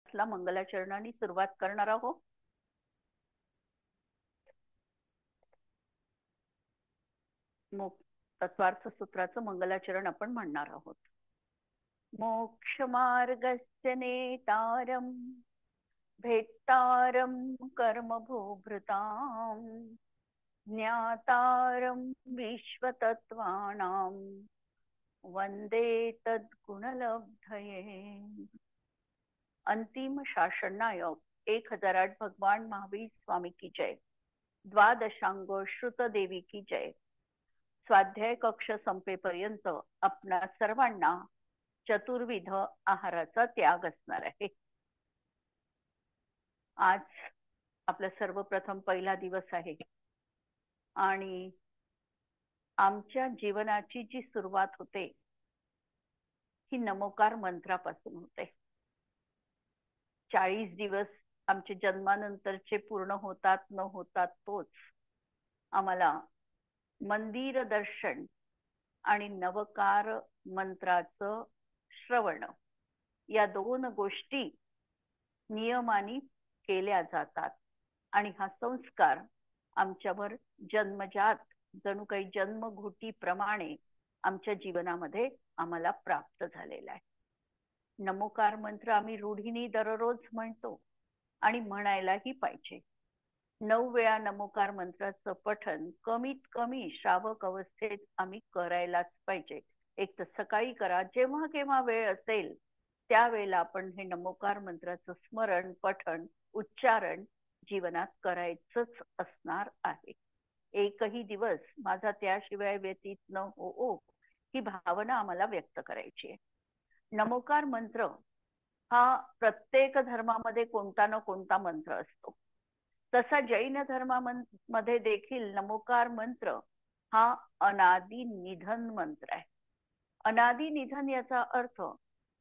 क्लासला मंगलाचरणाने सुरुवात करणार आहोत. तत्वार्थ सूत्राचं मंगलाचरण आपण म्हणणार आहोत. मोक्ष मार्गस्य नेतारम भेत्तारम कर्मभूभृताम ज्ञातारम विश्वतत्त्वानां वंदे तद्गुणलब्धये. अंतिम शासन नायक 1008 भगवान महावीर स्वामी की जय. द्वादशांग श्रुत देवी की जय. स्वाध्याय कक्ष संपेपर्यंत आपणा सर्वांना चतुर्विध आहाराचा त्याग असणार आहे. आज आपला सर्वप्रथम पहिला दिवस आहे आणि आमच्या जीवनाची जी सुरुवात होते ही नमोकार मंत्रापासून होते. 40 दिवस आमचे जन्मानंतरचे पूर्ण होतात न होतात तोच आम्हाला मंदिर दर्शन आणि नवकार मंत्राचं श्रवण या दोन गोष्टी नियमाने केल्या जातात आणि हा संस्कार आमच्यावर जन्मजात जणू काही जन्मघोटीप्रमाणे आमच्या जीवनामध्ये आम्हाला प्राप्त झालेला आहे. नमोकार मंत्र आम्ही रूढीने दररोज म्हणतो आणि म्हणायलाही पाहिजे. 9 वेळा नमोकार मंत्राचं पठण कमीत कमी श्रावक अवस्थेत आम्ही करायलाच पाहिजे. एक तर सकाळी करा, जेव्हा केव्हा वेळ असेल त्यावेळेला आपण हे नमोकार मंत्राचं स्मरण, पठण, उच्चारण जीवनात करायचंच असणार आहे. एकही दिवस माझा त्याशिवाय व्यतीत न हो ही भावना आम्हाला व्यक्त करायची आहे. नमोकार मंत्र हा प्रत्येक धर्मामध्ये कोणता ना कोणता मंत्र असतो. तसा जैन धर्मामध्ये देखील नमोकार मंत्र हा अनादि निधन मंत्र आहे. अनादि निधन याचा अर्थ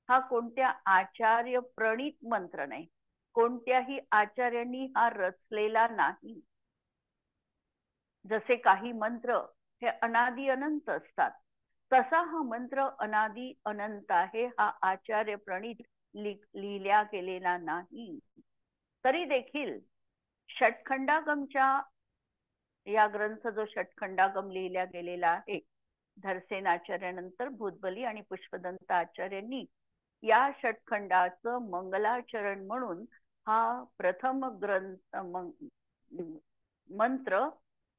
हा कोणत्या आचार्य प्रणीत मंत्र नाही, कोणत्याही आचार्यांनी हा रचलेला नाही. जसे काही मंत्र हे अनादि अनंत असतात, तसा हा मंत्र अनादि अनंत आहे. हा आचार्य प्रणीत लिहिल्या गेलेला नाही. तरी देखील षटखंडागमच्या या ग्रंथ जो षटखंडागम लिहिल्या गेलेला आहे, धरसेन आचार्यानंतर भूतबली आणि पुष्पदंत आचार्यांनी या षटखंडाचं मंगलाचरण म्हणून हा प्रथम ग्रंथ मंत्र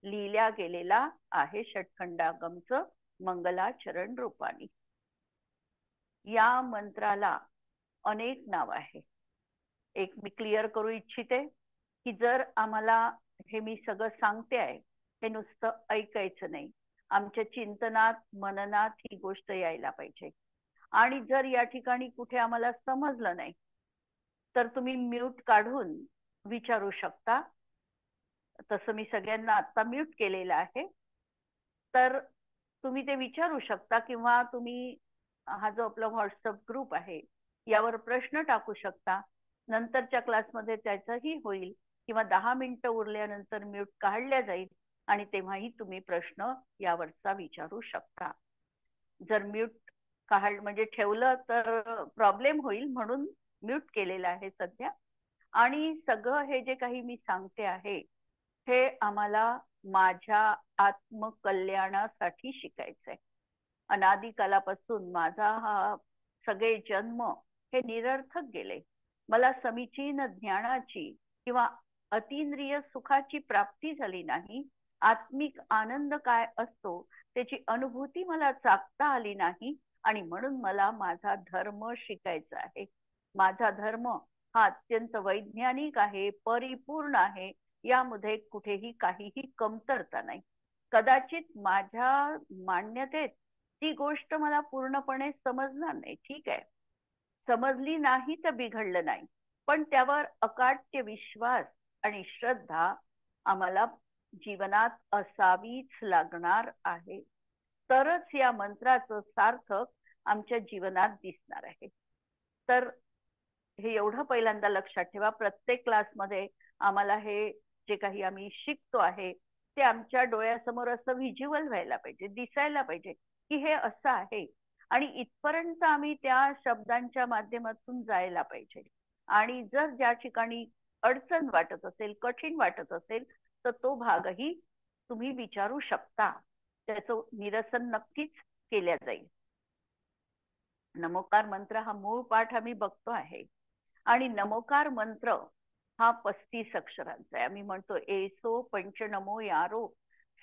लिहिल्या गेलेला आहे. षटखंडागमचं मंगलाचरण रूपाने. या मंत्राला अनेक नाव आहे. एक मी क्लिअर करू इच्छिते की जर आम्हाला हे मी सगळं सांगते आहे हे नुसतं ऐकायचं नाही, आमच्या चिंतनात मननात ही गोष्ट यायला पाहिजे. आणि जर या ठिकाणी कुठे आम्हाला समजलं नाही तर तुम्ही म्यूट काढून विचारू शकता. तसं मी सगळ्यांना आता म्यूट केलेलं आहे, तर तुम्ही ते विचारू शकता किंवा तुम्ही हा जो आपला व्हॉट्सअप ग्रुप आहे यावर प्रश्न टाकू शकता. नंतरच्या क्लासमध्ये त्याचंही होईल किंवा 10 मिनिटं उरल्यानंतर म्यूट काढल्या जाईल आणि तेव्हाही तुम्ही प्रश्न यावरचा विचारू शकता. जर म्यूट म्हणजे ठेवलं तर प्रॉब्लेम होईल म्हणून म्यूट केलेलं आहे सध्या. आणि सगळं हे जे काही मी सांगते आहे हे आम्हाला माझ्या आत्मकल्याणासाठी शिकायचंय. अनादिकालापासून माझा हा सगळे जन्म हे निरर्थक गेले. मला समीचीन ज्ञानाची किंवा अतींद्रिय सुखाची प्राप्ती झाली नाही. आत्मिक आनंद काय असतो त्याची अनुभूती मला चाखता आली नाही आणि म्हणून मला माझा धर्म शिकायचा आहे. माझा धर्म हा अत्यंत वैज्ञानिक आहे, परिपूर्ण आहे. यामध्ये कुठेही काहीही कमतरता नाही. कदाचित माझ्या मान्यतेत ती गोष्ट मला पूर्णपणे समजणार नाही, ठीक आहे, समजली नाही तर बिघडलं नाही, पण त्यावर अकाट्य विश्वास आणि श्रद्धा आम्हाला जीवनात असावीच लागणार आहे. तरच या मंत्राचं सार्थक आमच्या जीवनात दिसणार आहे. तर हे एवढं पहिल्यांदा लक्षात ठेवा. प्रत्येक क्लासमध्ये आम्हाला हे जे काही आम्ही शिकतो आहे ते आमच्या डोळ्यासमोर असं व्हिज्युअल व्हायला पाहिजे, दिसायला पाहिजे की हे असं आहे आणि इथपर्यंत आम्ही त्या शब्दांच्या माध्यमातून जायला पाहिजे. आणि जर ज्या ठिकाणी अडचण वाटत असेल, कठीण वाटत असेल, तर तो भागही तुम्ही विचारू शकता. त्याचं निरसन नक्कीच केल्या जाईल. नमोकार मंत्र हा मूळ पाठ आम्ही बघतो आहे आणि नमोकार मंत्र हा 35 अक्षरांचा आहे. आम्ही म्हणतो एसो पंचनमो यारो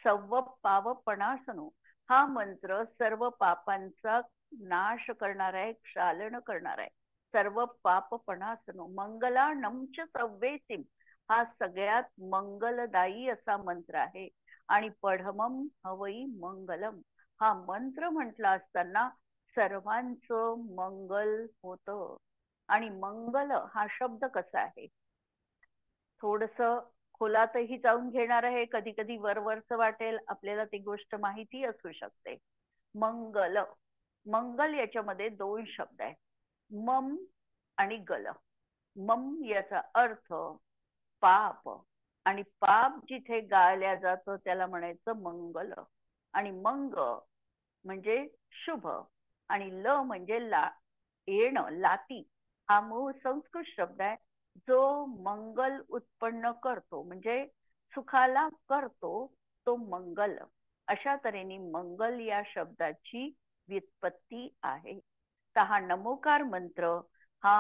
सव्व पाव पणासनो. हा मंत्र सर्व पापांचा नाश करणारा आहे, क्षालन करणारा आहे. सर्व पाप पणासनो मंगला नमच सव्वेसिम हा सगळ्यात मंगलदायी असा मंत्र आहे. आणि पढमम हवई मंगलम हा मंत्र म्हटला असताना सर्वांचं मंगल होतं. आणि मंगल हा शब्द कसा आहे, थोडस खोलातही जाऊन घेणार आहे. कधी कधी वरवरच वाटेल आपल्याला, ती गोष्ट माहिती असू शकते. मंगल, मंगल याच्यामध्ये 2 शब्द आहेत, मम आणि गल. मम याचा अर्थ पाप, आणि पाप जिथे गाळल्या जातं त्याला म्हणायचं मंगल. आणि मंग म्हणजे शुभ, आणि ल म्हणजे येणं, लाती. हा मूळ संस्कृत शब्द आहे जो मंगल उत्पन्न करतो, म्हणजे सुखाला करतो, तो मंगल. अशा तऱ्हेने मंगल या शब्दाची व्युत्पत्ती आहे. तर हा नमोकार मंत्र हा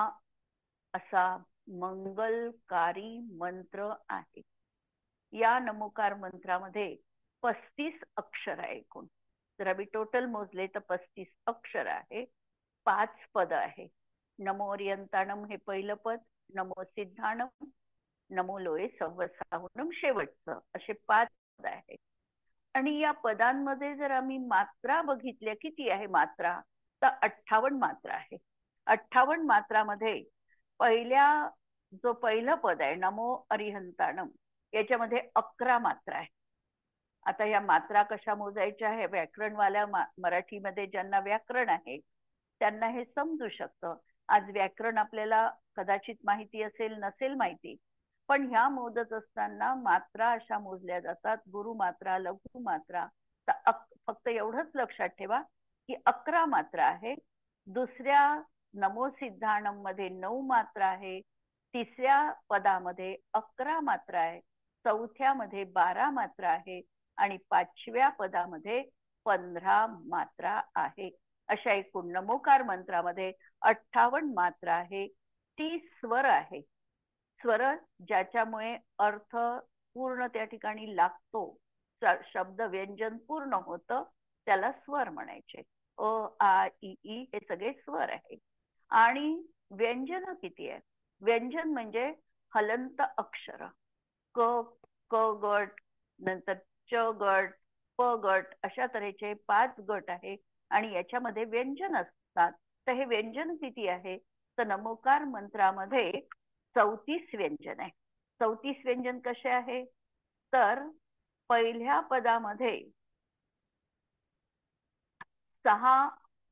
असा मंगलकारी मंत्र आहे. या नमोकार मंत्रामध्ये 35 अक्षर आहे एकूण. जर आम्ही टोटल मोजले तर 35 अक्षर आहे, 5 पद आहे. नमो ओरियंताणम हे पहिलं पद, नमो सिद्धाणम, नमो लोये सव्वसाहुनम शेवटचं, असे 5 पद आहे. आणि या पदांमध्ये जर आम्ही मात्रा बघितल्या, किती आहे मात्रा, तर 58 मात्रा आहे. 58 मात्रामध्ये जो पहिलं पद आहे नमो अरिहंताणम, याच्यामध्ये 11 मात्रा आहे. आता या मात्रा कशा मोजायच्या आहे, व्याकरणवाल्या मराठीमध्ये ज्यांना व्याकरण आहे त्यांना हे समजू शकतं. आज व्याकरण आपल्याला कदाचित माहिती असेल, नसेल माहिती, पण ह्या मोजत असताना मात्रा अशा मोजल्या जातात, गुरु मात्रा, लघु मात्रा. तर फक्त एवढंच लक्षात ठेवा की 11 मात्रा आहे. दुसऱ्या नमो सिद्धाणम मध्ये 9 मात्रा आहे, तिसऱ्या पदामध्ये 11 मात्रा आहे, चौथ्यामध्ये 12 मात्रा आहे, आणि 5व्या पदामध्ये 15 मात्रा आहे. अशा एकूण नमोकार मंत्रामध्ये 58 मात्रा आहे. 30 स्वर आहे. स्वर ज्याच्यामुळे अर्थ पूर्ण त्या ठिकाणी लागतो, शब्द व्यंजन पूर्ण होतं, त्याला स्वर म्हणायचे. अ आ इ ई हे सगळे स्वर आहे. आणि व्यंजन किती आहे, व्यंजन म्हणजे हलंत अक्षर, क क गट, नंतर च गट, प गट, अशा तऱ्हेचे 5 गट आहे. आणि याच्यामध्ये व्यंजन असतात. तर हे व्यंजन किती आहे, तर नमोकार मंत्रामध्ये 34 व्यंजन आहे. 34 व्यंजन कसे आहे, तर पहिल्या पदामध्ये 6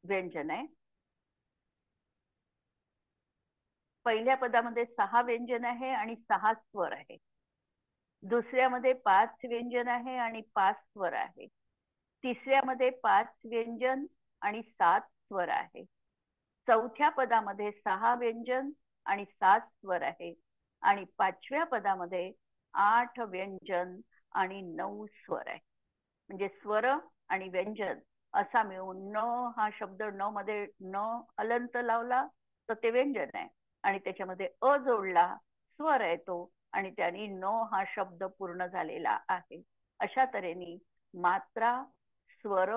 व्यंजन आहे. पहिल्या पदामध्ये 6 व्यंजन आहे आणि 6 स्वर आहे. दुसऱ्यामध्ये 5 व्यंजन आहे आणि 5 स्वर आहे. तिसऱ्यामध्ये 5 व्यंजन आणि 7 स्वर आहे. चौथ्या पदामध्ये 6 व्यंजन आणि 7 स्वर आहे. आणि 5व्या पदामध्ये 8 व्यंजन आणि 9 स्वर आहे. म्हणजे स्वर आणि व्यंजन असा मिळून न हा शब्द, न मध्ये न हलंत लावला तर ते व्यंजन आहे, आणि त्याच्यामध्ये अ जोडला स्वर आहे तो, आणि त्यांनी न हा शब्द पूर्ण झालेला आहे. अशा तऱ्हेने मात्रा, स्वर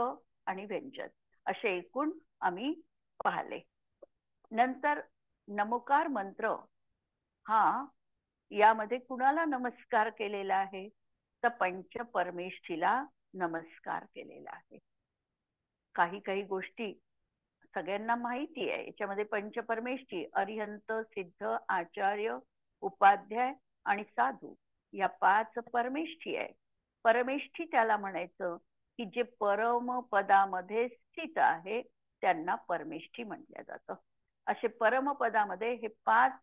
आणि व्यंजन असे एकूण आम्ही पाहिले. नंतर नमोकार मंत्र हा यामध्ये कुणाला नमस्कार केलेला आहे, तर पंच परमेष्ठीला नमस्कार केलेला आहे. काही काही गोष्टी सगळ्यांना माहिती आहे. याच्यामध्ये पंचपरमेष्ठी अरिहंत, सिद्ध, आचार्य, उपाध्याय आणि साधू या 5 परमेष्ठी आहे. परमेष्ठी त्याला म्हणायचं की जे परम पदामध्ये स्थित आहे त्यांना परमेष्ठी म्हटलं जातं. असे परम पदामध्ये हे 5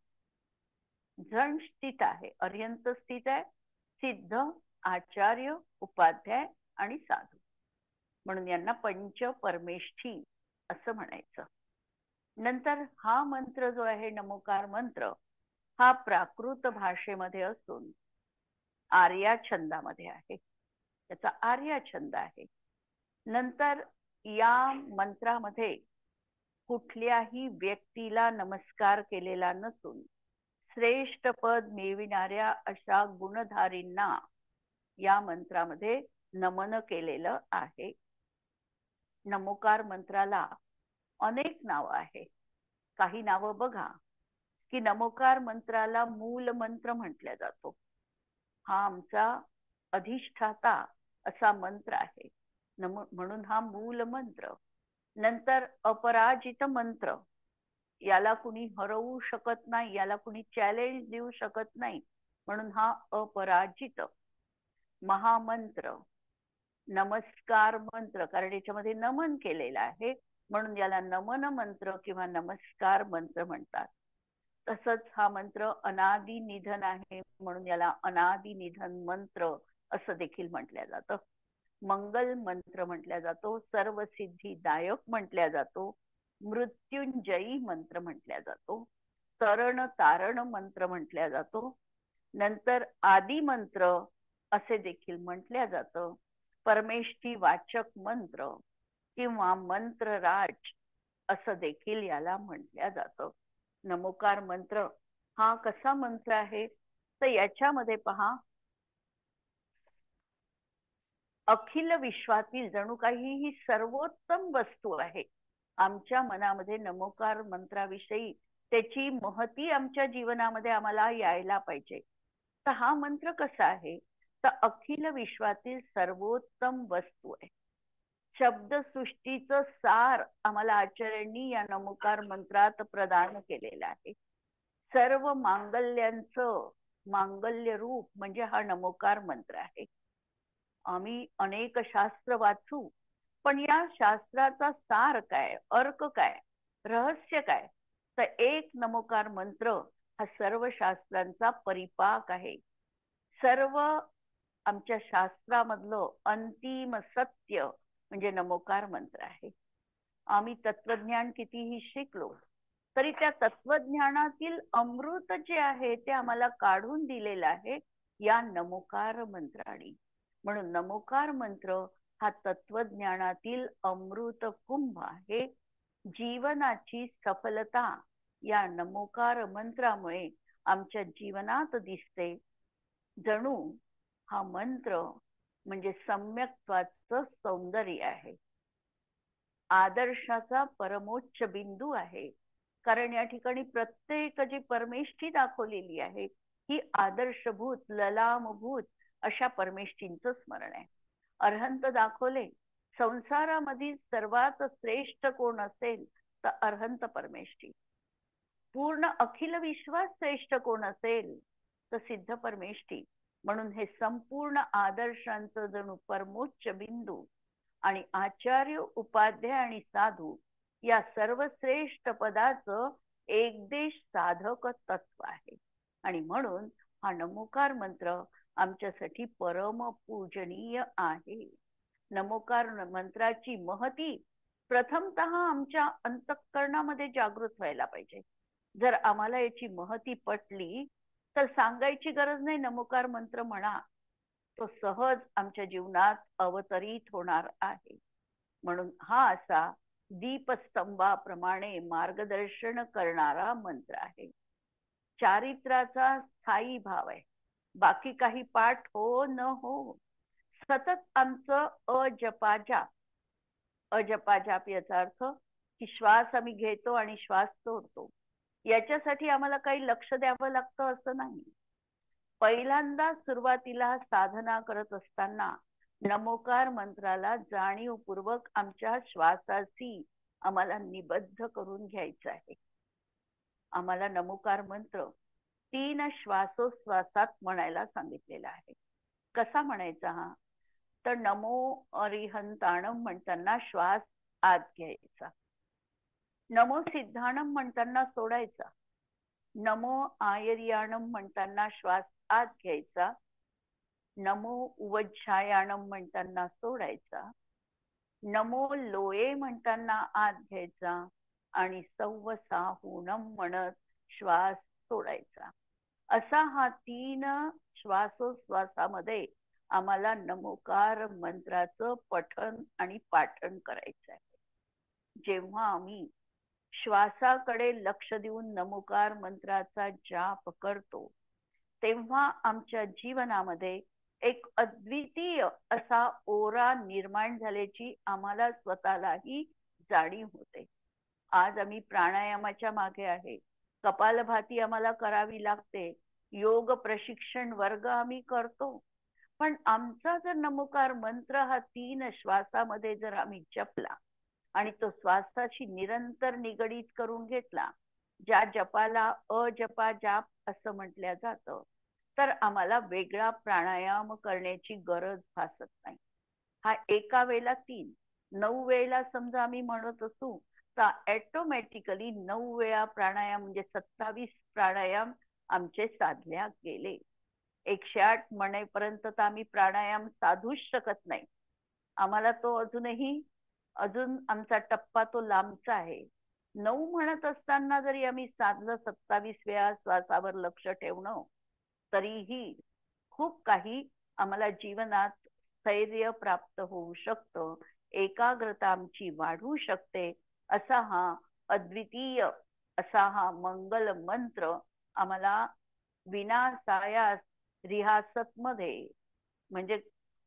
जण स्थित आहे. अरिहंत स्थित आहे, सिद्ध, आचार्य, उपाध्याय आणि साधू, म्हणून यांना पंच परमेष्ठी असं म्हणायचं. नंतर हा मंत्र जो आहे नमोकार मंत्र, हा प्राकृत भाषेमध्ये असून आर्या छंदामध्ये आहे. त्याचा आर्या छंद आहे. नंतर या मंत्रामध्ये कुठल्याही व्यक्तीला नमस्कार केलेला नसून श्रेष्ठ पद मिळविणाऱ्या अशा गुणधारींना या मंत्रामध्ये नमन केलेलं आहे. नमोकार मंत्राला अनेक नावं आहे. काही नावं बघा की नमोकार मंत्राला मूल मंत्र म्हटल्या जातो. हा आमचा अधिष्ठाता असा मंत्र आहे, म्हणून हा मूल मंत्र. नंतर अपराजित मंत्र, याला कुणी हरवू शकत नाही, याला कुणी चॅलेंज देऊ शकत नाही, म्हणून हा अपराजित. महामंत्र, नमस्कार मंत्र, कारण याच्यामध्ये नमन केलेलं आहे म्हणून याला नमन मंत्र किंवा नमस्कार मंत्र म्हणतात. तसंच हा मंत्र अनादि निधन आहे म्हणून याला अनादि निधन मंत्र असं देखील म्हटलं जातं. मंगल मंत्र म्हटल्या जातो, सर्वसिद्धिदायक म्हटल्या जातो, मृत्युंजयी मंत्र म्हटल्या जातो, तरण तारण मंत्र म्हटल्या जातो. नंतर आदि मंत्र असे देखील म्हटल्या जातं. परमेष्ठी वाचक मंत्र किंवा मंत्रराज असं देखील याला म्हटल्या जातं. नमोकार मंत्र हा कसा मंत्र आहे तर याच्यामध्ये पहा, अखिल विश्वातील जणू काही ही सर्वोत्तम वस्तू आहे. आमच्या मनामध्ये नमोकार मंत्राविषयी त्याची महती आमच्या जीवनामध्ये आम्हाला यायला पाहिजे. तर हा मंत्र कसा आहे तर अखिल विश्वातील सर्वोत्तम वस्तू आहे. शब्दसृष्टीचं सार आम्हाला आचार्यांनी या नमोकार मंत्रात प्रदान केलेलं आहे. सर्व मांगल्यांचं मांगल्य रूप म्हणजे हा नमोकार मंत्र आहे. आम्ही अनेक शास्त्र वाचू, पण या शास्त्राचा सार काय, अर्क काय, रहस्य काय, तर एक नमोकार मंत्र हा सर्व शास्त्रांचा परिपाक आहे. सर्व आमच्या शास्त्रामधलं अंतिम सत्य म्हणजे नमोकार मंत्र आहे. आम्ही तत्वज्ञान कितीही शिकलो तरी त्या तत्वज्ञानातील अमृत जे आहे ते आम्हाला काढून दिलेलं आहे या नमोकार मंत्राने. म्हणून नमोकार मंत्र हा तत्वज्ञानातील अमृत कुंभ आहे. जीवनाची सफलता या नमोकार मंत्रामुळे आमच्या जीवनात दिसते. जणू हा मंत्र म्हणजे सम्यक्त्वाचं सौंदर्य आहे, आदर्शाचा परमोच्च बिंदू आहे. कारण या ठिकाणी प्रत्येक जी परमेष्ठी दाखवलेली आहे ही आदर्शभूत ललामभूत अशा परमेष्ठींचं स्मरण आहे. अरहंत दाखवले, संसारामधील सर्वात श्रेष्ठ कोण असेल तर अरहंत परमेष्ठी. पूर्ण अखिल विश्वास श्रेष्ठ कोण असेल तर सिद्ध परमेष्ठी. म्हणून हे संपूर्ण आदर्शांचं जणू परमोच्च बिंदू आणि आचार्य उपाध्याय आणि साधू या सर्वश्रेष्ठ पदाचं एकदेश साधक तत्व आहे. आणि म्हणून हा नमोकार मंत्र आमच्यासाठी परम पूजनीय आहे. नमोकार मंत्राची महती प्रथमतः आमच्या अंतःकरणामध्ये जागृत व्हायला पाहिजे. जर आम्हाला याची महती पटली तर सांगायची गरज नाही, नमोकार मंत्र म्हणा, तो सहज आमच्या जीवनात अवतरित होणार आहे. म्हणून हा असा दीपस्तंभाप्रमाणे मार्गदर्शन करणारा मंत्र आहे. चारित्राचा स्थायी भाव आहे. बाकी काही पाठ हो न हो, सतत आमचं अजपाजाप. अजपाजाप याचा अर्थ की श्वास आम्ही घेतो आणि श्वास सोडतो, याच्यासाठी आम्हाला काही लक्ष द्यावं लागतं असं नाही. पहिल्यांदा सुरुवातीला साधना करत असताना नमोकार मंत्राला जाणीवपूर्वक आमच्या श्वासाशी आम्हाला निबद्ध करून घ्यायचं आहे. आम्हाला नमोकार मंत्र 3 श्वासोश्वासात म्हणायला सांगितलेला आहे. कसा म्हणायचा हा तर नमो अरिहंताणम म्हणताना श्वास आत घ्यायचा, नमो सिद्धाणम म्हणताना सोडायचा, नमो आयर्याणम म्हणताना श्वास आत घ्यायचा, नमो उवज्झायाणम म्हणताना सोडायचा, नमो लोये म्हणताना आत घ्यायचा आणि सव्वसाहूनम म्हणत श्वास सोडायचा. असा हा 3 श्वासोश्वासामध्ये आम्हाला नमोकार मंत्राचं पठण आणि पाठण करायचं आहे. जेव्हा आम्ही श्वासाकडे लक्ष देऊन नमोकार मंत्राचा जाप करतो, तेव्हा आमच्या जीवनामध्ये एक अद्वितीय असा ओरा निर्माण झाल्याची आम्हाला स्वतःलाही जाणीव होते. आज आम्ही प्राणायामाच्या मागे आहे. कपालभाती आम्हाला करावी लागते. योग प्रशिक्षण वर्ग आम्ही करतो. पण आमचा जर नमोकार मंत्र हा 3 श्वासामध्ये जर आम्ही जपला आणि तो श्वासाशी निरंतर निगडीत करून घेतला, ज्या जपाला अजपा जाप असं म्हटलं जातं, तर आम्हाला वेगळा प्राणायाम करण्याची गरज भासत नाही. हा एका वेळेला 3, 9 वेळेला समजा आम्ही म्हणत असू, तर ऑटोमॅटिकली 9 वेळा प्राणायाम म्हणजे 27 प्राणायाम आमचे साधल्या गेले. 108 म्हणेपर्यंत तर आम्ही प्राणायाम साधूच शकत नाही. आम्हाला तो अजून आमचा टप्पा तो लांबचा आहे. 9 म्हणत असताना जरी आम्ही साधलं 27 वेळा श्वासावर लक्ष ठेवणं, तरीही खूप काही आम्हाला जीवनात स्थैर्य प्राप्त होऊ शकतं, एकाग्रता आमची वाढू शकते. असा हा अद्वितीय असा हा मंगल मंत्र आम्हाला विनासायास रियासत मध्ये, म्हणजे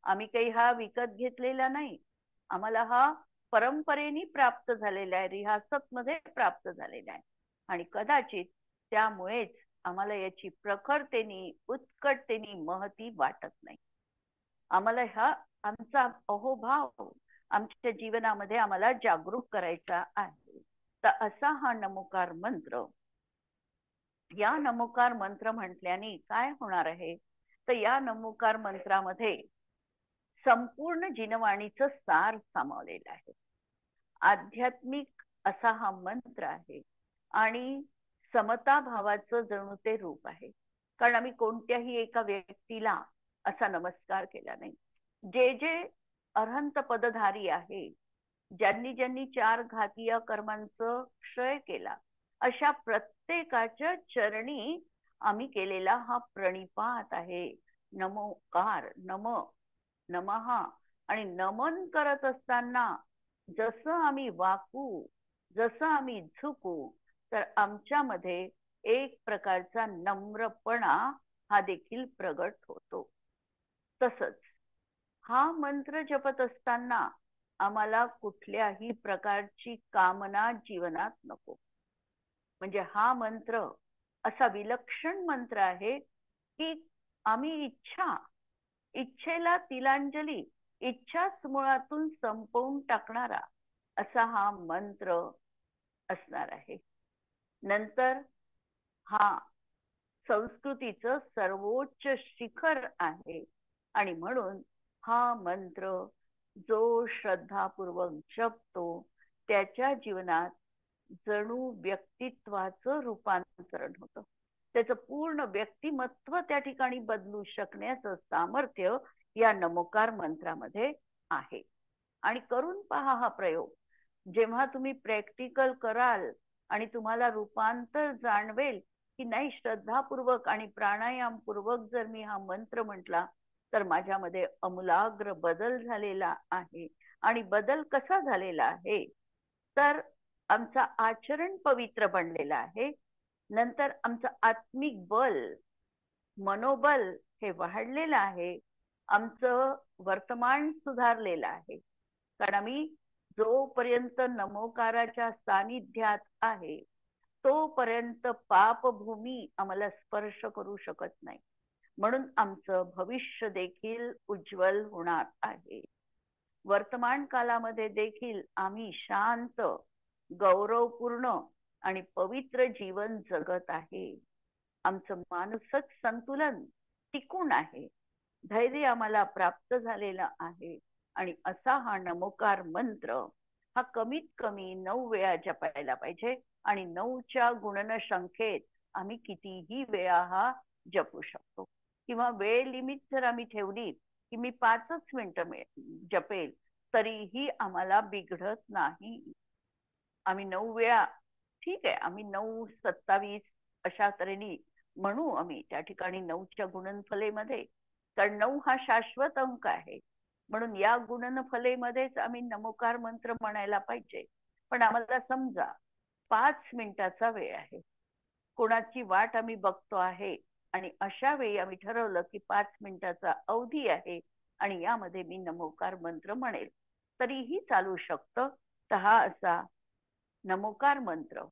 आम्ही काही हा विकत घेतलेला नाही, आम्हाला हा परंपरेने प्राप्त झालेला आहे, रियासत मध्ये प्राप्त झालेला आहे. आणि कदाचित त्यामुळेच आम्हाला याची प्रखरतेने उत्कटतेने महती वाटत नाही. आम्हाला हा आमचा अहोभाव आमच्या जीवनामध्ये आम्हाला जागरूक करायचा आहे. तर असा हा नमोकार मंत्र, या नमोकार मंत्र म्हटल्याने काय होणार आहे, तर या नमोकार मंत्रामध्ये संपूर्ण जिनवाणीचं सार सामावलेलं आहे. आध्यात्मिक असा हा मंत्र आहे आणि समता भावाचं जणू ते रूप आहे. कारण आम्ही कोणत्याही एका व्यक्तीला असा नमस्कार केला नाही. जे जे अरहंत पदधारी आहे, ज्यांनी ज्यांनी 4 घातीय कर्मांचं क्षय केला, अशा प्रत्येकाच्या चरणी आम्ही केलेला हा प्रणिपात आहे. नमोकार, नमहा. आणि नमन करत असताना जसं आम्ही वाकू, जसं आम्ही झुकू, तर आमच्यामध्ये एक प्रकारचा नम्रपणा हा देखील प्रगट होतो. तसंच हा मंत्र जपत असताना आम्हाला कुठल्याही प्रकारची कामना जीवनात नको. म्हणजे हा मंत्र असा विलक्षण मंत्र आहे की आम्ही इच्छेला तिलांजली, इच्छाच मुळातून संपवून टाकणारा असा हा मंत्र असणार आहे. नंतर हा संस्कृतीचं सर्वोच्च शिखर आहे आणि म्हणून हा मंत्र जो श्रद्धापूर्वक जपतो, त्याच्या जीवनात जणू व्यक्तित्वाचं रूपांतरण होतं. त्याचं पूर्ण व्यक्तिमत्व त्या ठिकाणी बदलू शकण्याचं सामर्थ्य या नमोकार मंत्रामध्ये आहे. आणि करून पहा हा प्रयोग. जेव्हा तुम्ही प्रॅक्टिकल कराल आणि तुम्हाला रूपांतर जाणवेल की नाही, श्रद्धापूर्वक आणि प्राणायामपूर्वक जर मी हा मंत्र म्हटला तर माझ्यामध्ये अमूलाग्र बदल झालेला आहे. आणि बदल कसा झालेला आहे, तर आमचा आचरण पवित्र बनलेला आहे. नंतर आमचं आत्मिक बल, मनोबल हे वाढलेलं आहे. आमचं वर्तमान सुधारलेलं आहे. कारण आम्ही जोपर्यंत नमोकाराच्या सानिध्यात आहे, तोपर्यंत पापभूमी आम्हाला स्पर्श करू शकत नाही. म्हणून आमचं भविष्य देखील उज्ज्वल होणार आहे. वर्तमान कालामध्ये देखील आम्ही शांत, गौरवपूर्ण आणि पवित्र जीवन जगत आहे. आमचं मानसिक संतुलन टिकून आहे. धैर्य आम्हाला प्राप्त झालेलं आहे. आणि असा हा नमोकार मंत्र हा कमीत कमी 9 वेळा जपायला पाहिजे. आणि 9च्या गुणन संख्येत आम्ही कितीही वेळा हा जपू शकतो. किंवा वेळ लिमिट जर आम्ही ठेवली की मी 5च मिनिटं जपेल, तरीही आम्हाला बिघडत नाही. आम्ही 9 वेळा, ठीक आहे, आम्ही 9, 27 अशा तऱ्हेने म्हणू आम्ही त्या ठिकाणी 9च्या गुणनफलेमध्ये, कारण 9 हा शाश्वत अंक आहे. म्हणून या गुणनफलेमध्येच आम्ही नमोकार मंत्र म्हणायला पाहिजे. पण आम्हाला समजा 5 मिनिटाचा वेळ आहे, कोणाची वाट आम्ही बघतो आहे, आणि अशा वेळी आम्ही ठरवलं की 5 मिनिटाचा अवधी आहे आणि यामध्ये मी नमोकार मंत्र म्हणेल, तरीही चालू शकतं. तर हा असा नमोकार मंत्र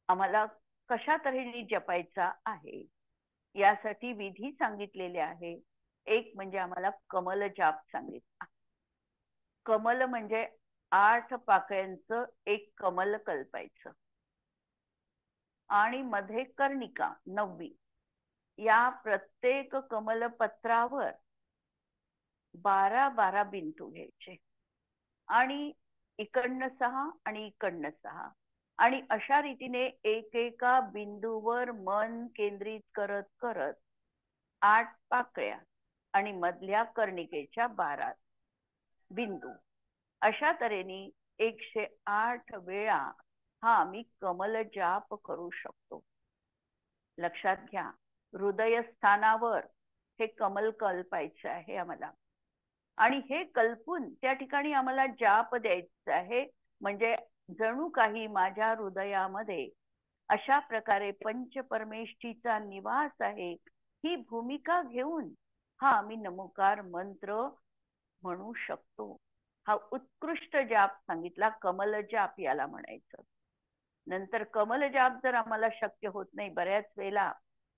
आम्हाला कशा तऱ्हेने जपायचा आहे, यासाठी विधी सांगितलेले आहे. एक म्हणजे आम्हाला कमल जाप सांगितला. कमल म्हणजे 8 पाकळ्यांचं एक कमल कल्पायचं आणि मध्ये कर्णिका 9वी. या प्रत्येक कमलपत्रावर 12-12 बिंदू घ्यायचे आणि इकडनं 6 आणि इकडनं 6, आणि अशा रीतीने एकेका बिंदूवर मन केंद्रित करत करत 8 पाकळ्या आणि मधल्या कर्णिकेच्या 12 बिंदू, अशा तऱ्हेने 108 वेळा हा आम्ही कमल जाप करू शकतो. लक्षात घ्या, हृदयस्थानावर हे कमल कल्पायचं आहे आम्हाला, आणि हे कल्पून त्या ठिकाणी आम्हाला जाप द्यायचा आहे. म्हणजे जणू काही माझ्या हृदयामध्ये अशा प्रकारे पंचपरमेष्ठीचा निवास आहे, ही भूमिका घेऊन हा आम्ही नमोकार मंत्र म्हणू शकतो. हा उत्कृष्ट जाप सांगितला, कमल जाप याला म्हणायचं. नंतर कमल जाप जर आम्हाला शक्य होत नाही, बऱ्याच वेळेला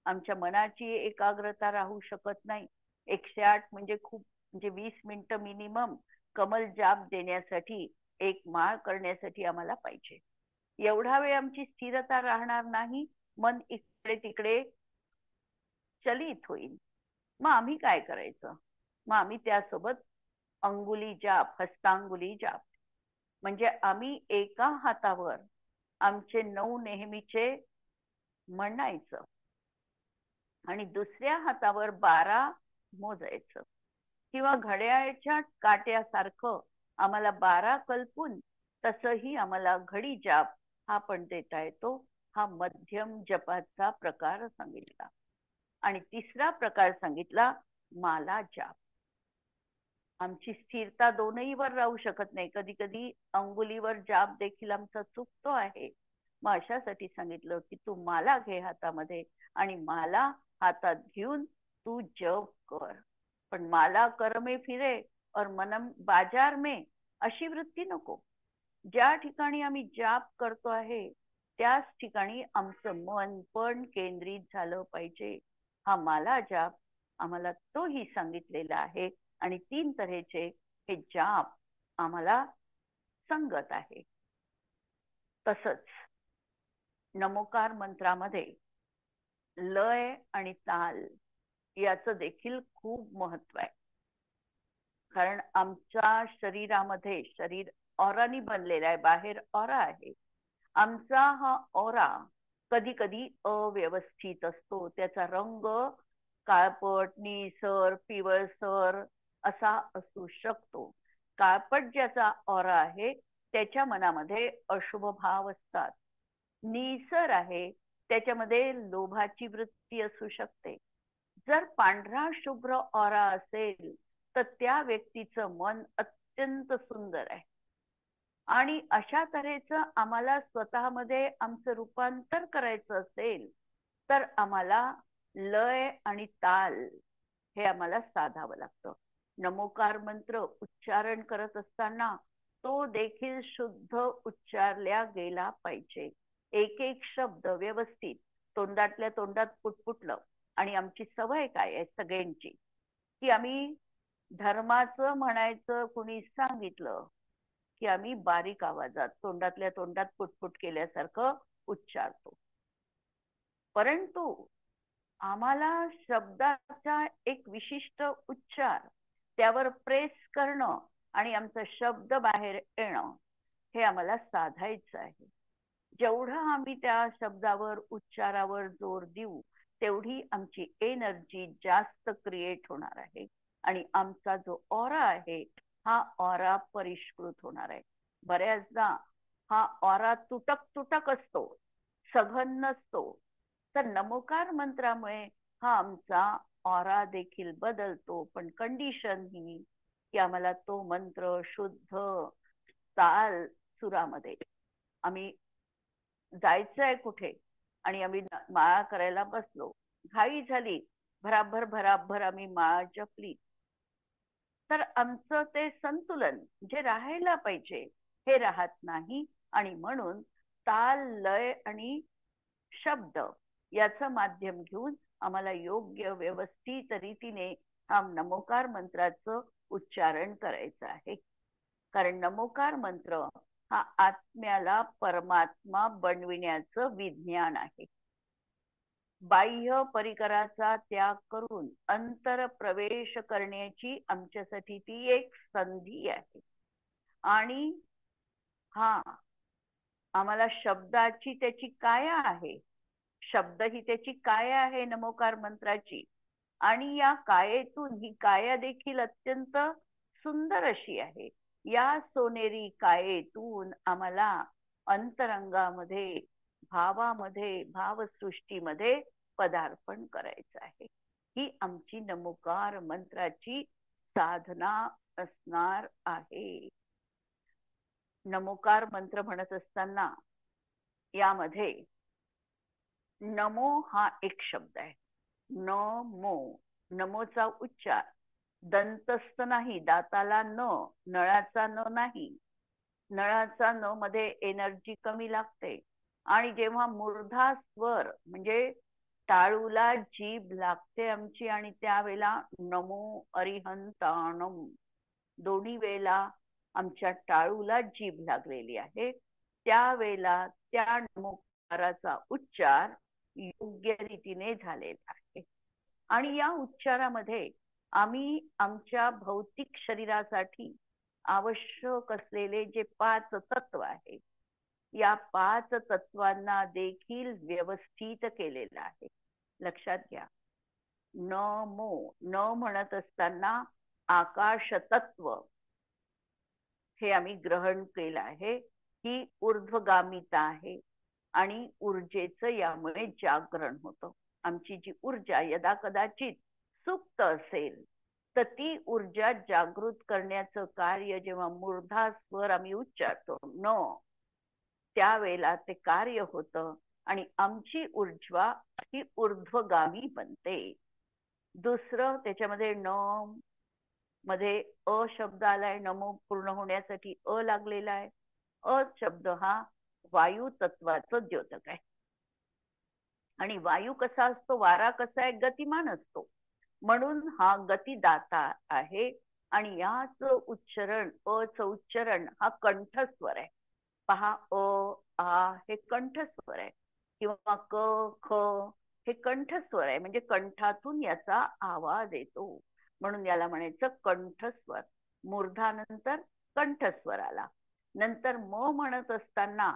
आमच्या मनाची एकाग्रता राहू शकत नाही, 108 म्हणजे खूप, म्हणजे 20 मिनिटं मिनिमम कमल जाप देण्यासाठी, एक माळ करण्यासाठी आम्हाला पाहिजे. एवढा वेळ आमची स्थिरता राहणार नाही, मन इकडे तिकडे चलित होईल. मग आम्ही काय करायचं? मग आम्ही त्यासोबत अंगुली जाप, हस्तांगुली जाप, म्हणजे आम्ही एका हातावर आमचे 9 नेहमीचे म्हणायचं आणि दुसऱ्या हातावर 12 मोजायचं, किंवा घड्याळच्या काट्यासारखं आम्हाला 12 कल्पून तसंही आम्हाला घडी जाप हा पण देता येतो. हा मध्यम जपाचा प्रकार सांगितला. आणि तिसरा प्रकार सांगितला माला जाप. आमची स्थिरता दोनहीवर राहू शकत नाही, कधी कधी अंगुलीवर जाप देखील आमचा चुकतो आहे. मग अशासाठी सांगितलं की तू माला घे हातामध्ये आणि माला हातात घेऊन तू जप कर. पण माला कर में फिरे और मनम बाजार में, अशी वृत्ती नको. ज्या ठिकाणी आम्ही जाप करतो आहे त्याच ठिकाणी आमचं मन पण केंद्रित झालं पाहिजे. हा माला जाप आम्हाला तोही सांगितलेला आहे, आणि 3 तऱ्हेचे हे जाप आम्हाला संगत आहे. तसंच नमोकार मंत्रामध्ये लय आणि ताल याचं देखील खूप महत्व आहे. कारण आमच्या शरीरामध्ये, शरीर ऑरानी बनलेला आहे, बाहेर ऑरा आहे. आमचा हा ऑरा कधी कधी अव्यवस्थित असतो, त्याचा रंग काळपट, निळसर, पिवळसर असा असू शकतो. काळपट ज्याचा ऑरा आहे त्याच्या मनामध्ये अशुभ भाव असतात. निळसर आहे त्याच्यामध्ये लोभाची वृत्ती असू शकते. जर पांढरा शुभ्र ऑरा असेल तर त्या व्यक्तीचं मन अत्यंत सुंदर आहे. आणि अशा तऱ्हेचं आम्हाला स्वतःमध्ये आमचं रूपांतर करायचं असेल तर आम्हाला लय आणि ताल हे आम्हाला साधावं लागतं. नमोकार मंत्र उच्चारण करत असताना तो देखील शुद्ध उच्चारल्या गेला पाहिजे. एक एक शब्द व्यवस्थित तोंडातल्या तोंडात पुटपुटलं. आणि आमची सवय काय आहे सगळ्यांची, की आम्ही धर्माचं म्हणायचं कुणी सांगितलं की आम्ही बारीक आवाजात तोंडातल्या तोंडात पुटपुट केल्यासारखं उच्चारतो. परंतु आम्हाला शब्दाचा एक विशिष्ट उच्चार, त्यावर प्रेस करणं आणि आमचा शब्द बाहेर येणं हे आम्हाला साधायचं आहे. जेवढं आम्ही त्या शब्दावर, उच्चारावर जोर देऊ तेवढी आमची एनर्जी जास्त क्रिएट होणार आहे आणि आमचा जो ऑरा आहे हा ऑरा परिष्कृत होणार आहे. बऱ्याचदा हा ऑरा तुटक तुटक असतो, सघन नसतो. तर नमोकार मंत्रामुळे हा आमचा ऑरा देखील बदलतो, पण कंडिशन ही की आम्हाला तो मंत्र शुद्ध ताल सुरामध्ये, आम्ही जायचंय कुठे आणि आम्ही माळा करायला बसलो, घाई झाली, भराभर भराभर आम्ही माळा जपली, तर आमचं ते संतुलन जे राहायला पाहिजे हे राहत नाही. आणि म्हणून ताल, लय आणि शब्द याचं माध्यम घेऊन आम्हाला योग्य व्यवस्थित रीतीने हा नमोकार मंत्राचं उच्चारण करायचं आहे. कारण नमोकार मंत्र हा आत्म्याला परमात्मा बनविण्याचं विज्ञान आहे. बाह्य परिकराचा त्याग करून अंतर प्रवेश करण्याची आमच्यासाठी ती एक संधी आहे. आणि हा आम्हाला शब्दाची त्याची काया आहे, शब्द ही त्याची काया आहे नमोकार मंत्राची. आणि या कायेतून ही काया देखील अत्यंत सुंदर अशी आहे. या सोनेरी कायेतून आम्हाला अंतरंगामध्ये, भावामध्ये, भावसृष्टीमध्ये पदार्पण करायचं आहे. ही आमची नमोकार मंत्राची साधना असणार आहे. नमोकार मंत्र म्हणत असताना यामध्ये नमो हा एक शब्द आहे. नमो, नमोचा उच्चार दंतस्थ नाही, दाताला न, नळाचा न नाही. नळाचा न मध्ये एनर्जी कमी लागते. आणि जेव्हा मूर्धा स्वर म्हणजे टाळूला जीभ लागते आमची, आणि त्यावेळेला नमो अरिहंताणम, दोन्ही वेळेला आमच्या टाळूला जीभ लागलेली आहे, त्यावेळेला त्या नमोकाराचा उच्चार योग्य रीतीने झालेला आहे. आणि या उच्चारामध्ये आम्ही आमच्या भौतिक शरीरासाठी आवश्यक असलेले जे 5 तत्व आहे, या 5 तत्वांना देखील व्यवस्थित केलेलं आहे. लक्षात घ्या, नमो, न म्हणत असताना आकाश तत्व हे आम्ही ग्रहण केलं आहे. ही ऊर्ध्वगामिता आहे आणि ऊर्जेचं यामुळे जागरण होतं. आमची जी ऊर्जा यदा कदाचित सुप्त असेल, तर ती ऊर्जा जागृत करण्याचं कार्य जेव्हा मूर्धा स्वर आम्ही उच्चारतो न, त्यावेळेला ते कार्य होतं आणि आमची ऊर्जा ही ऊर्ध्वगामी बनते. दुसरं त्याच्यामध्ये न मध्ये अ शब्द आलाय, नमो पूर्ण होण्यासाठी अ लागलेला आहे. अ शब्द हा वायू तत्वाचं द्योतक आहे. आणि वायू कसा असतो, वारा कसा आहे, गतिमान असतो, म्हणून हा गतिदाता आहे. आणि याच उच्चारण, अच उच्चारण हा कंठस्वर आहे. पहा, अ आ हे कंठस्वर आहे, किंवा क ख हे कंठस्वर आहे, म्हणजे कंठातून याचा आवाज येतो, म्हणून याला म्हणायचं कंठस्वर. मूर्धानंतर कंठस्वर आला. नंतर म म्हणत असताना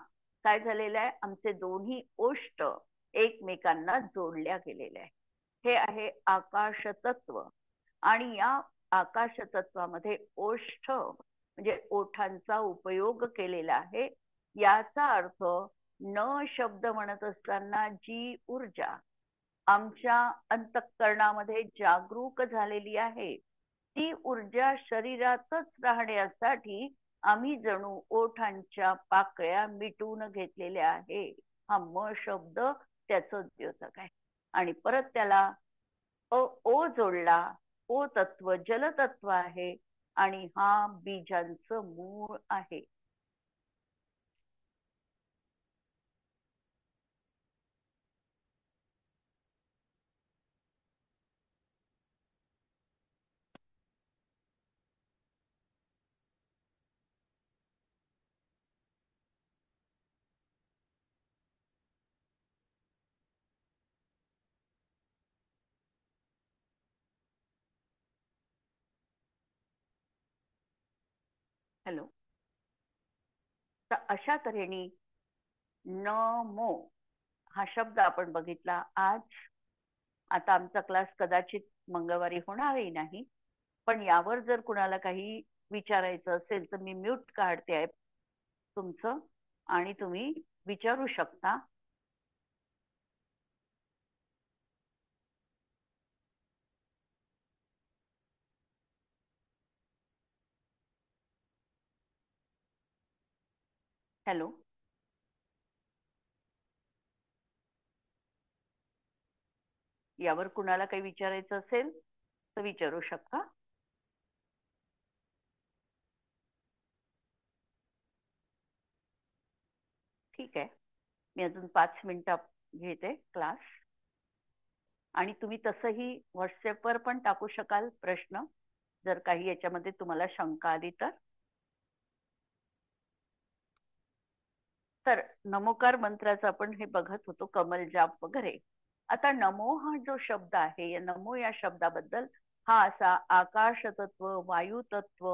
काय झालेलं आहे, आमचे दोन्ही ओष्ठ एकमेकांना जोडल्या गेलेल्या आहे. हे आहे आकाश तत्व. आणि या आकाश तत्वामध्ये ओष्ठ म्हणजे ओठांचा उपयोग केलेला आहे. याचा अर्थ न शब्द म्हणत असताना जी ऊर्जा आमच्या अंतःकरणामध्ये जागरूक झालेली आहे, ती ऊर्जा शरीरातच राहण्यासाठी आम्ही जणू ओठांच्या पाकळ्या मिटून घेतलेल्या आहे. हा म शब्द त्याचं द्योतक आहे. आणि परत त्याला ओ जोडला. ओ तत्व जलतत्व आहे आणि हा बीजांचं मूळ आहे. हॅलो. तर अशा तऱ्हेने नमो हा शब्द आपण बघितला आज. आता आमचा क्लास कदाचित मंगळवारी होणारही नाही, पण यावर जर कुणाला काही विचारायचं असेल तर मी म्यूट काढते आहे तुमचं, आणि तुम्ही विचारू शकता. हॅलो. यावर कुणाला काही विचारायचं असेल तर विचारू शकता. ठीक आहे, मी अजून 5 मिनिटं घेते क्लास. आणि तुम्ही तसंही व्हॉट्सअपवर पण टाकू शकाल प्रश्न, जर काही याच्यामध्ये तुम्हाला शंका आली तर. तर नमोकार मंत्राचं आपण हे बघत होतो, कमल जाप वगैरे. आता नमो हा जो शब्द आहे, या नमो या शब्दाबद्दल, हा असा आकाश तत्व, वायू तत्व,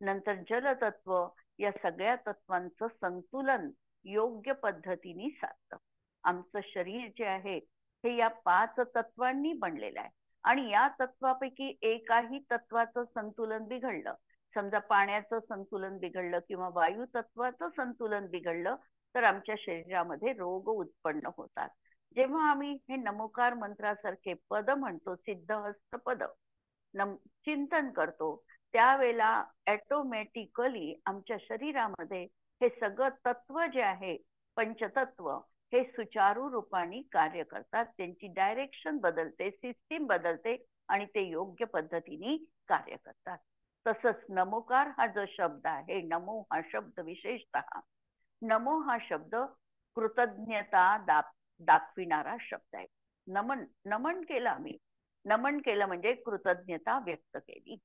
नंतर जल तत्व, या सगळ्या तत्वांचं संतुलन योग्य पद्धतीने साधतं. आमचं शरीर जे आहे हे या 5 तत्वांनी बनलेलं आहे. आणि या तत्वापैकी एकाही तत्वाचं संतुलन बिघडलं, समजा पाण्याचं संतुलन बिघडलं किंवा वायू तत्वाचं संतुलन बिघडलं, तर आमच्या शरीरामध्ये रोग उत्पन्न होतात. जेव्हा आम्ही हे नमोकार मंत्रासारखे पद म्हणतो, सिद्धहस्त पद चिंतन करतो, त्यावेळेला ऑटोमॅटिकली आमच्या शरीरामध्ये हे सगळं तत्व जे आहे, पंचतत्व, हे सुचारू रूपाने कार्य करतात. त्यांची डायरेक्शन बदलते, सिस्टीम बदलते आणि ते योग्य पद्धतीने कार्य करतात. तसंच नमोकार हा जो शब्द आहे, नमो हा शब्द विशेषतः, नमो हा शब्द कृतज्ञता दाखविणारा शब्द आहे. नमन नमन केलं आम्ही, नमन केलं म्हणजे कृतज्ञता व्यक्त केली.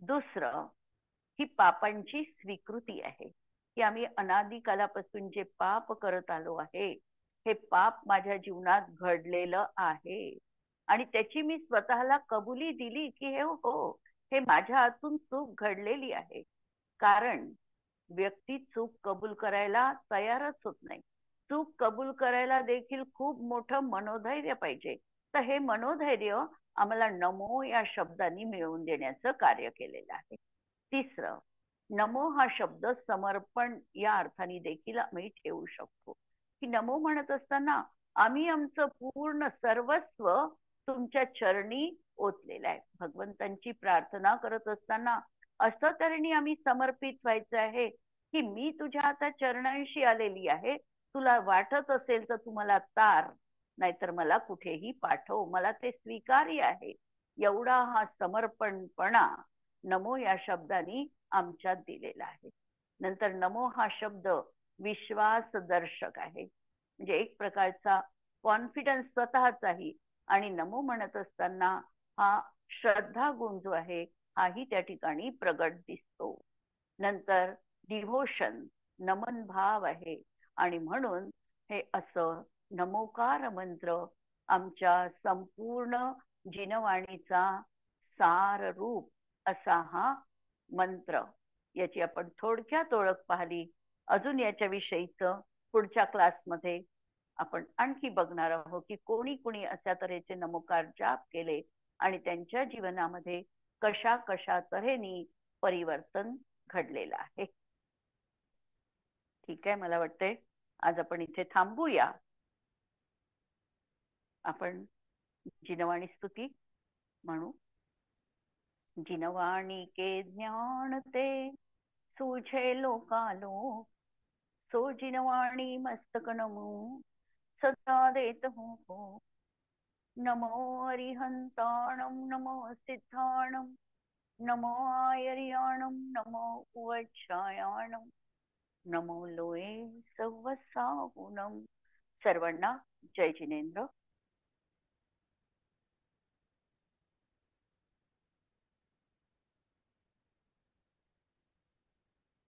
दुसरं, ही पापांची स्वीकृती आहे, की आम्ही अनादिकालापासून जे पाप करत आलो आहे, हे पाप माझ्या जीवनात घडलेलं आहे आणि त्याची मी स्वतःला कबुली दिली, की हे हो, हे माझ्या हातून चूक घडलेली आहे. कारण व्यक्ती चूक कबूल करायला तयारच होत नाही. चूक कबूल करायला देखील खूप मोठं मनोधैर्य पाहिजे. तर हे मनोधैर्य आम्हाला नमो या शब्दांनी मिळवून देण्याचं कार्य केलेलं आहे. तिसरं, नमो हा शब्द समर्पण या अर्थाने देखील आम्ही ठेवू शकतो, की नमो म्हणत असताना आम्ही आमचं पूर्ण सर्वस्व तुमच्या चरणी ओतलेलं आहे. भगवंतांची प्रार्थना करत असताना असं तऱ्हेने आम्ही समर्पित व्हायचं आहे, की मी तुझ्या आता चरणांशी आलेली आहे. तुला वाटत असेल तर तू मला तार, नाहीतर मला कुठेही पाठव, मला ते स्वीकार्य आहे. एवढा हा समर्पणपणा नमो या शब्दाने आमच्यात दिलेला आहे. नंतर नमो हा शब्द विश्वासदर्शक आहे, म्हणजे एक प्रकारचा कॉन्फिडन्स स्वतःचाही. आणि नमो म्हणत असताना हा श्रद्धा गुण जो आहे, हाही त्या ठिकाणी प्रगट दिसतो. नंतर डिव्होशन, नमन भाव आहे. आणि म्हणून हे असं नमोकार मंत्र आमच्या संपूर्ण जिनवाणीचा सार रूप असा हा मंत्र. याची आपण थोडक्यात ओळख पाहिली. अजून याच्याविषयीच पुढच्या क्लासमध्ये आपण आणखी बघणार आहोत, की कोणी कोणी अशा तऱ्हेचे नमोकार जाप केले आणि त्यांच्या जीवनामध्ये कशा कशा तऱ्हेने परिवर्तन घडलेलं आहे. ठीक आहे, मला वाटतंय आज आपण इथे थांबूया. आपण जिनवाणी स्तुती म्हणू. जिनवाणी के ज्ञान ते सूझे लोकालोक, सो जिनवाणी मस्तक नमो सदा देत हो. नमो अरिहंताणम, नमो सिद्धाणम, नमो आयर्याणम, नमो उवच्छायाणम, नमो लोये सवसाहुणम. सर्वांना जय जिनेंद्र.